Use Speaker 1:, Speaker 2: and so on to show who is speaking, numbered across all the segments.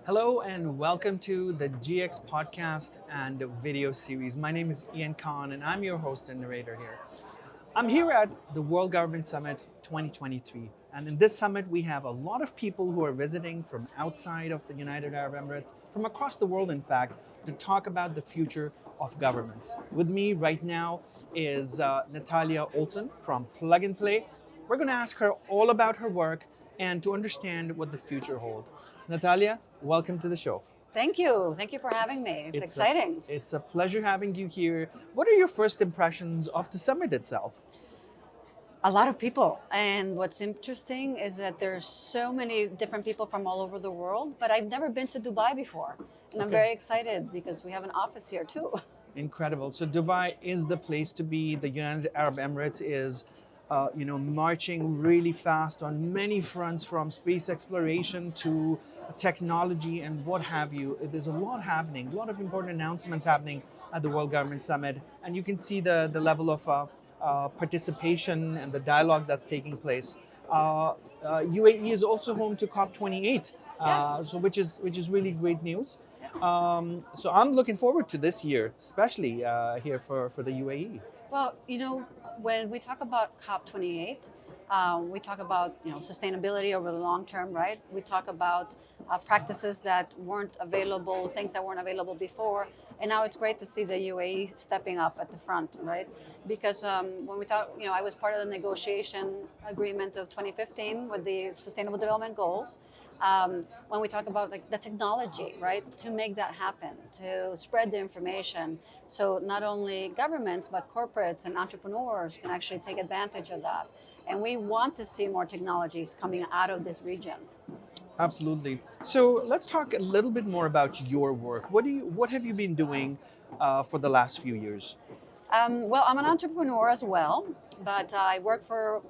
Speaker 1: Hello and welcome to the GX podcast and video series. My name is Ian Khan and I'm your host and narrator here. I'm here at the World Government Summit 2023. And in this summit, we have a lot of people who are visiting from outside of the United Arab Emirates, from across the world, in fact, to talk about the future of governments. With me right now is Natalia Olson from Plug and Play. We're going to ask her all about her work and to understand what the future holds. Natalia, welcome to the show.
Speaker 2: Thank you. Thank you for having me. It's
Speaker 1: It's a,
Speaker 2: exciting.
Speaker 1: it's a pleasure having you here. What are your first impressions of the summit itself?
Speaker 2: A lot of people. And what's interesting is that there's so many different people from all over the world, but I've never been to Dubai before. And I'm
Speaker 1: Okay.
Speaker 2: very excited because we have an office here too.
Speaker 1: Incredible. So Dubai is the place to be. The United Arab Emirates is, marching really fast on many fronts, from space exploration to technology and what have you. There's a lot happening, a lot of important announcements happening at the World Government Summit, and you can see the level of participation and the dialogue that's taking place. UAE is also home to COP28,
Speaker 2: Yes.
Speaker 1: so which is really great news. So I'm looking forward to this year, especially here for the UAE.
Speaker 2: Well, when we talk about COP28, we talk about sustainability over the long term, right? We talk about practices that weren't available, things that weren't available before, and now it's great to see the UAE stepping up at the front, right? Because when we talk, I was part of the negotiation agreement of 2015 with the Sustainable Development Goals. When we talk about like the technology, right, to make that happen, to spread the information, so not only governments but corporates and entrepreneurs can actually take advantage of that. And we want to see more technologies coming out of this region.
Speaker 1: Absolutely. So let's talk a little bit more about your work. What have you been doing for the last few years?
Speaker 2: Well, I'm an entrepreneur as well, but I worked for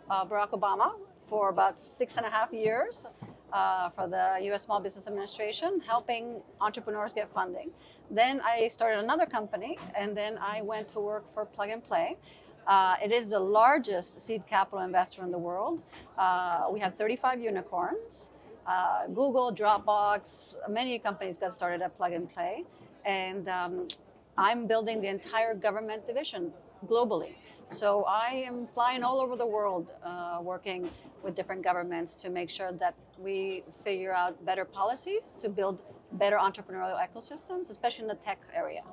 Speaker 2: Barack Obama for about 6.5 years for the U.S. Small Business Administration, helping entrepreneurs get funding. Then I started another company, and then I went to work for Plug and Play. It is the largest seed capital investor in the world. We have 35 unicorns. Google, Dropbox, many companies got started at Plug and Play. And I'm building the entire government division globally. So I am flying all over the world, working with different governments to make sure that we figure out better policies to build better entrepreneurial ecosystems, especially in the tech area.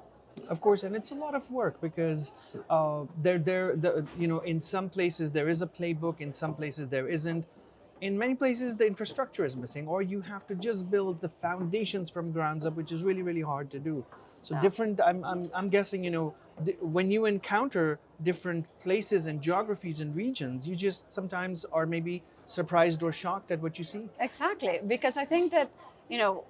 Speaker 1: Of course, and it's a lot of work because in some places there is a playbook, in some places there isn't. In many places, the infrastructure is missing, or you have to just build the foundations from grounds up, which is really, really hard to do. So
Speaker 2: Yeah.
Speaker 1: different. I'm guessing, when you encounter different places and geographies and regions, you just sometimes are maybe surprised or shocked at what you see.
Speaker 2: Exactly, because I think that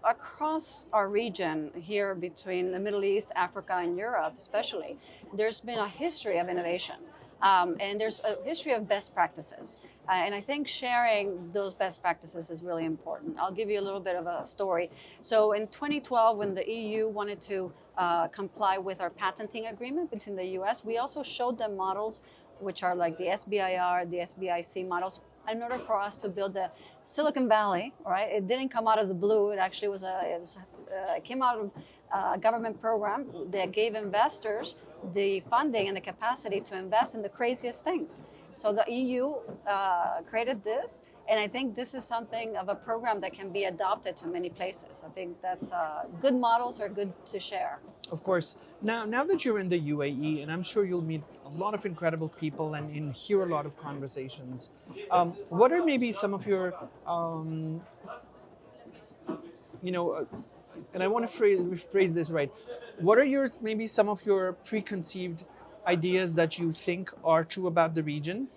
Speaker 2: across our region here between the Middle East, Africa, and Europe, especially, there's been a history of innovation, and there's a history of best practices. And I think sharing those best practices is really important. I'll give you a little bit of a story. So in 2012, when the EU wanted to comply with our patenting agreement between the US, we also showed them models which are like the SBIR, the SBIC models, in order for us to build the Silicon Valley, right? It didn't come out of the blue. It actually it came out of a government program that gave investors the funding and the capacity to invest in the craziest things. So the EU created this, and I think this is something of a program that can be adopted to many places. I think that's good models are good to share.
Speaker 1: Of course. Now that you're in the UAE, and I'm sure you'll meet a lot of incredible people and hear a lot of conversations. What are maybe some of your, you know, uh, and I want to rephrase this right. What are your maybe some of your preconceived ideas that you think are true about the region?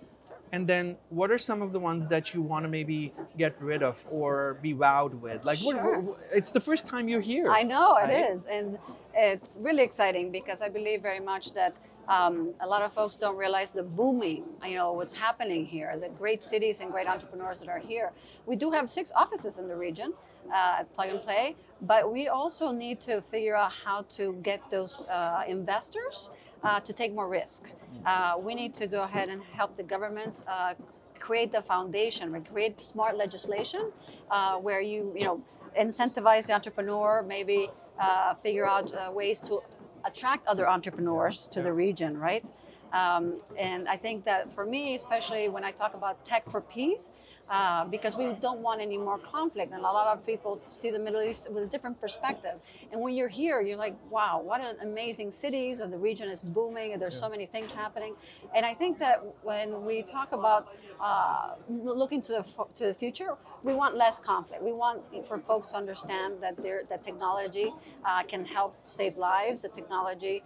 Speaker 1: And then what are some of the ones that you want to maybe get rid of or be wowed with? Like,
Speaker 2: Sure.
Speaker 1: it's the first time you're here.
Speaker 2: I know it
Speaker 1: right?
Speaker 2: is, and it's really exciting because I believe very much that a lot of folks don't realize the booming, what's happening here, the great cities and great entrepreneurs that are here. We do have 6 offices in the region at Plug and Play, but we also need to figure out how to get those investors to take more risk. We need to go ahead and help the governments create the foundation, create smart legislation where incentivize the entrepreneur, maybe figure out ways to attract other entrepreneurs to the region, right? And I think that for me, especially when I talk about tech for peace, because we don't want any more conflict, and a lot of people see the Middle East with a different perspective. And when you're here, you're like, wow, what an amazing cities, or the region is booming, and there's so many things happening. And I think that when we talk about looking to the future, we want less conflict. We want for folks to understand that that technology can help save lives. That technology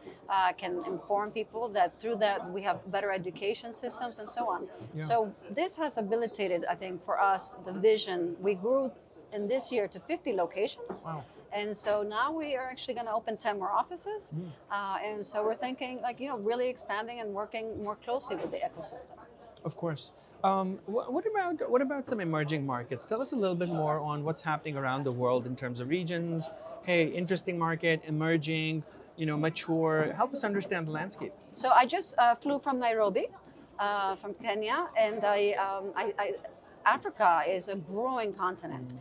Speaker 2: can inform people. That through that we have better education systems and so on.
Speaker 1: Yeah.
Speaker 2: So this has habilitated, I think, for us the vision. We grew in this year to 50 locations.
Speaker 1: Wow.
Speaker 2: And so now we are actually going to open 10 more offices. And so we're thinking like, really expanding and working more closely with the ecosystem.
Speaker 1: Of course. What about some emerging markets? Tell us a little bit more on what's happening around the world in terms of regions. Hey, interesting market, emerging, mature. Help us understand the landscape.
Speaker 2: So I just flew from Nairobi, from Kenya, and Africa is a growing continent.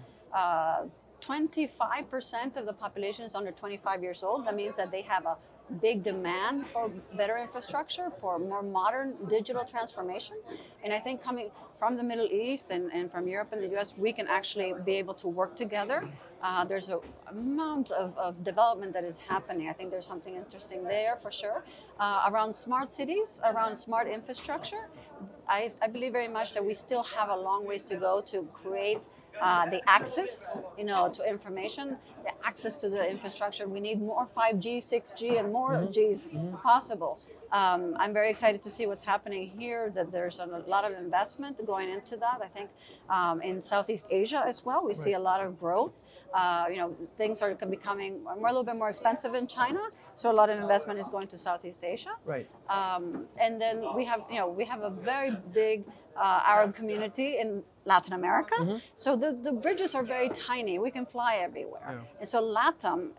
Speaker 2: 25% of the population is under 25 years old. That means that they have a big demand for better infrastructure, for more modern digital transformation. And I think coming from the Middle East and from Europe and the US, we can actually be able to work together. There's an amount of development that is happening. I think there's something interesting there for sure. Around smart cities, around smart infrastructure, I believe very much that we still have a long ways to go to create the access, to information, the access to the infrastructure. We need more 5G, 6G, and more Gs possible. I'm very excited to see what's happening here, that there's a lot of investment going into that. I think in Southeast Asia as well, we see a lot of growth. Things are becoming a little bit more expensive in China, so a lot of investment is going to Southeast Asia.
Speaker 1: Right.
Speaker 2: And then we have a very big Arab community in Latin America. So the bridges are very tiny. We can fly everywhere.
Speaker 1: Yeah.
Speaker 2: And so LATAM,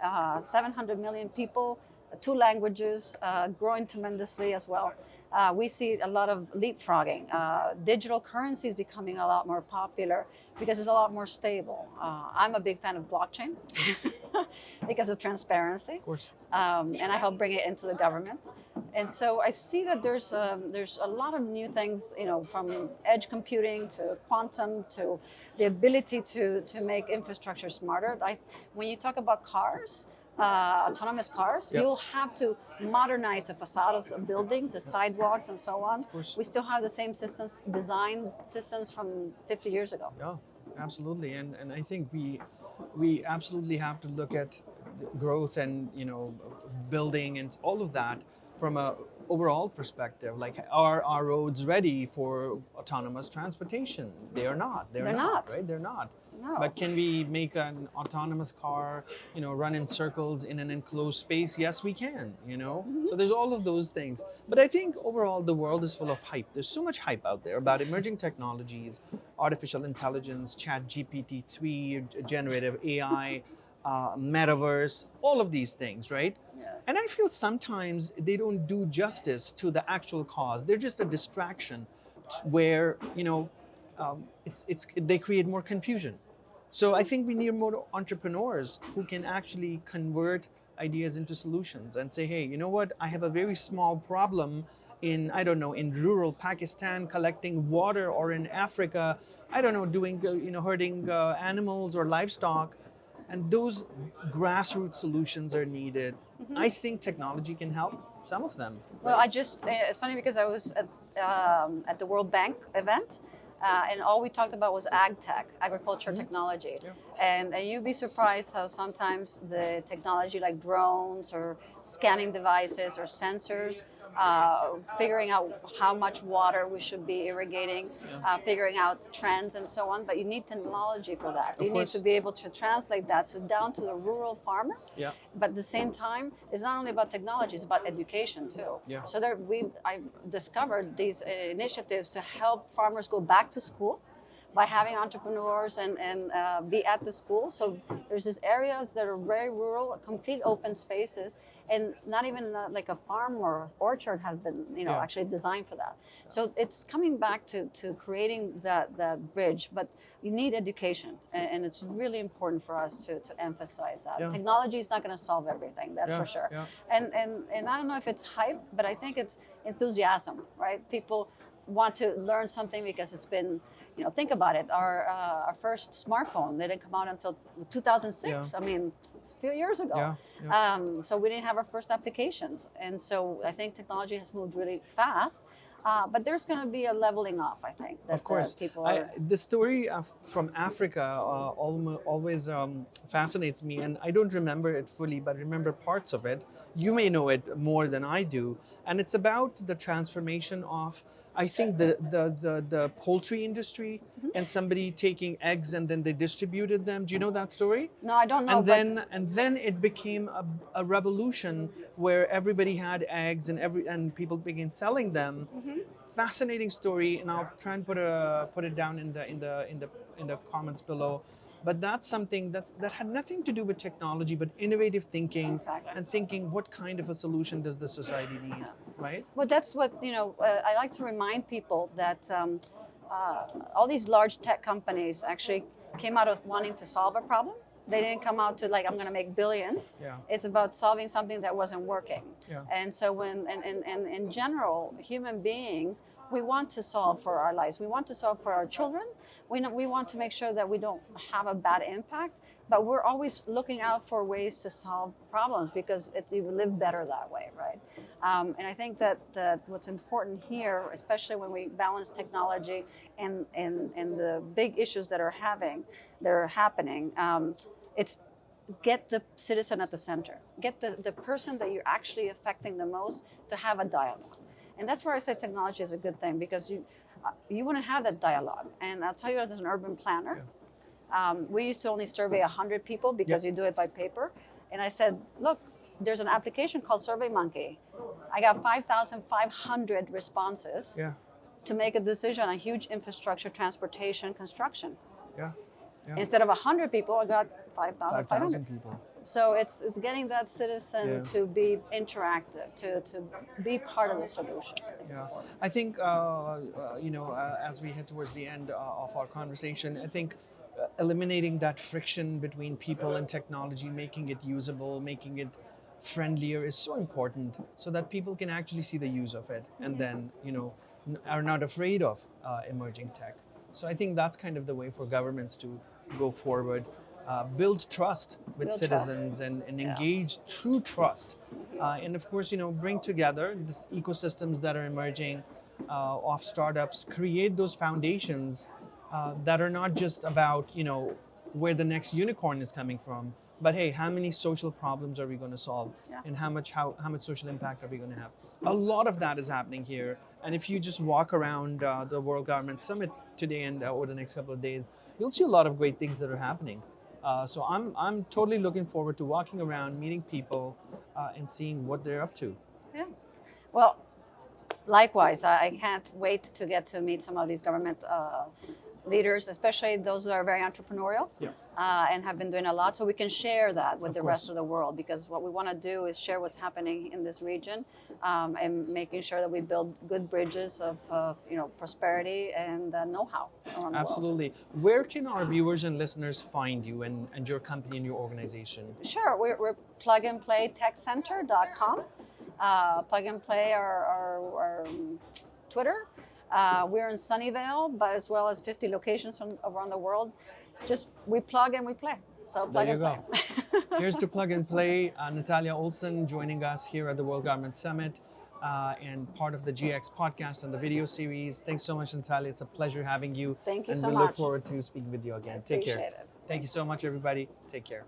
Speaker 2: 700 million people, 2 languages, growing tremendously as well. We see a lot of leapfrogging. Digital currencies becoming a lot more popular because it's a lot more stable. I'm a big fan of blockchain because of transparency.
Speaker 1: Of course.
Speaker 2: And I help bring it into the government. And so I see that there's a lot of new things, from edge computing to quantum to the ability to make infrastructure smarter. When you talk about cars, autonomous cars, you'll have to modernize the facades of buildings, the sidewalks, and so on. We still have the same design systems from 50 years ago.
Speaker 1: Yeah, absolutely. And I think we absolutely have to look at growth and building and all of that from a overall perspective. Like, are our roads ready for autonomous transportation? They are not. They're not. Right? They're not.
Speaker 2: No.
Speaker 1: But can we make an autonomous car, run in circles in an enclosed space? Yes, we can, So there's all of those things. But I think overall the world is full of hype. There's so much hype out there about emerging technologies, artificial intelligence, chat GPT-3, generative AI, metaverse, all of these things, right?
Speaker 2: Yes.
Speaker 1: And I feel sometimes they don't do justice to the actual cause. They're just a distraction where, they create more confusion. So I think we need more entrepreneurs who can actually convert ideas into solutions and say, hey, you know what? I have a very small problem in rural Pakistan collecting water, or in Africa, doing, herding animals or livestock. And those grassroots solutions are needed. I think technology can help some of them.
Speaker 2: Well, it's funny because I was at the World Bank event, and all we talked about was ag tech, agriculture technology. Yeah. And you'd be surprised how sometimes the technology like drones or scanning devices or sensors, figuring out how much water we should be irrigating, figuring out trends and so on. But you need technology for that. You need to be able to translate that down to the rural farmer. Yeah. But at the same time, it's not only about technology, it's about education too. Yeah. So I discovered these initiatives to help farmers go back to school, by having entrepreneurs and be at the school. So there's these areas that are very rural, complete open spaces, and not even like a farm or orchard has been,
Speaker 1: Yeah.
Speaker 2: actually designed for that. So it's coming back to creating that bridge, but you need education, and it's really important for us to emphasize that.
Speaker 1: Yeah.
Speaker 2: Technology is not going to solve everything, that's
Speaker 1: Yeah,
Speaker 2: for sure.
Speaker 1: yeah.
Speaker 2: And I don't know if it's hype, but I think it's enthusiasm, right? People want to learn something because it's been, think about it. Our first smartphone didn't come out until 2006.
Speaker 1: Yeah.
Speaker 2: I mean, it's a few years ago.
Speaker 1: Yeah, yeah.
Speaker 2: So we didn't have our first applications, and so I think technology has moved really fast. But there's going to be a leveling off, I think. That,
Speaker 1: Of course.
Speaker 2: people are.
Speaker 1: The story from Africa always fascinates me, and I don't remember it fully, but I remember parts of it. You may know it more than I do, and it's about the transformation of, I think, the poultry industry, and somebody taking eggs and then they distributed them. Do you know that story?
Speaker 2: No, I don't know.
Speaker 1: And then it became a revolution where everybody had eggs and people began selling them. Fascinating story, and I'll try and put it down in the comments below. But that's something that had nothing to do with technology, but innovative thinking.
Speaker 2: Exactly.
Speaker 1: And thinking, what kind of a solution does the society need, right?
Speaker 2: Well, that's what, I like to remind people that all these large tech companies actually came out of wanting to solve a problem. They didn't come out to like, I'm going to make billions.
Speaker 1: Yeah.
Speaker 2: It's about solving something that wasn't working.
Speaker 1: Yeah.
Speaker 2: And so and in general, human beings, we want to solve for our lives. We want to solve for our children. We want to make sure that we don't have a bad impact, but we're always looking out for ways to solve problems because you live better that way, right? And I think that what's important here, especially when we balance technology and the big issues that are happening, it's get the citizen at the center. Get the person that you're actually affecting the most to have a dialogue. And that's where I say technology is a good thing, because you want to have that dialogue. And I'll tell you, as an urban planner, we used to only survey 100 people because you do it by paper. And I said, look, there's an application called SurveyMonkey. I got 5,500 responses to make a decision on huge infrastructure, transportation, construction.
Speaker 1: Yeah. Yeah.
Speaker 2: Instead of 100 people, I got 5,500.
Speaker 1: 5,000 people.
Speaker 2: So it's getting that citizen to be interactive, to be part of the solution.
Speaker 1: I think as we head towards the end of our conversation, I think eliminating that friction between people and technology, making it usable, making it friendlier is so important, so that people can actually see the use of it, and then are not afraid of emerging tech. So I think that's kind of the way for governments to go forward. Build trust with citizens and engage through trust. And of course, bring together these ecosystems that are emerging of startups, create those foundations that are not just about, where the next unicorn is coming from, but hey, how many social problems are we going to solve? And how much social impact are we going to have? A lot of that is happening here. And if you just walk around the World Government Summit today and over the next couple of days, you'll see a lot of great things that are happening. So I'm totally looking forward to walking around, meeting people, and seeing what they're up to.
Speaker 2: Yeah. Well, likewise, I can't wait to get to meet some of these government leaders, especially those that are very entrepreneurial and have been doing a lot, so we can share that with the rest of the world, because what we want to do is share what's happening in this region, and making sure that we build good bridges of prosperity and know-how around the world.
Speaker 1: Absolutely. Where can our viewers and listeners find you and your company and your organization?
Speaker 2: Sure, we're plugandplaytechcenter.com. Plug and Play our Twitter. We're in Sunnyvale, but as well as 50 locations around the world. Just we plug and we play. So plug and play.
Speaker 1: Here's to Plug and Play. Natalia Olson joining us here at the World Government Summit and part of the GX podcast and the video series. Thanks so much, Natalia. It's a pleasure having you.
Speaker 2: Thank you
Speaker 1: and
Speaker 2: so
Speaker 1: we
Speaker 2: much.
Speaker 1: look forward to speaking with you again. Take care.
Speaker 2: Appreciate it.
Speaker 1: Thank you so much, everybody. Take care.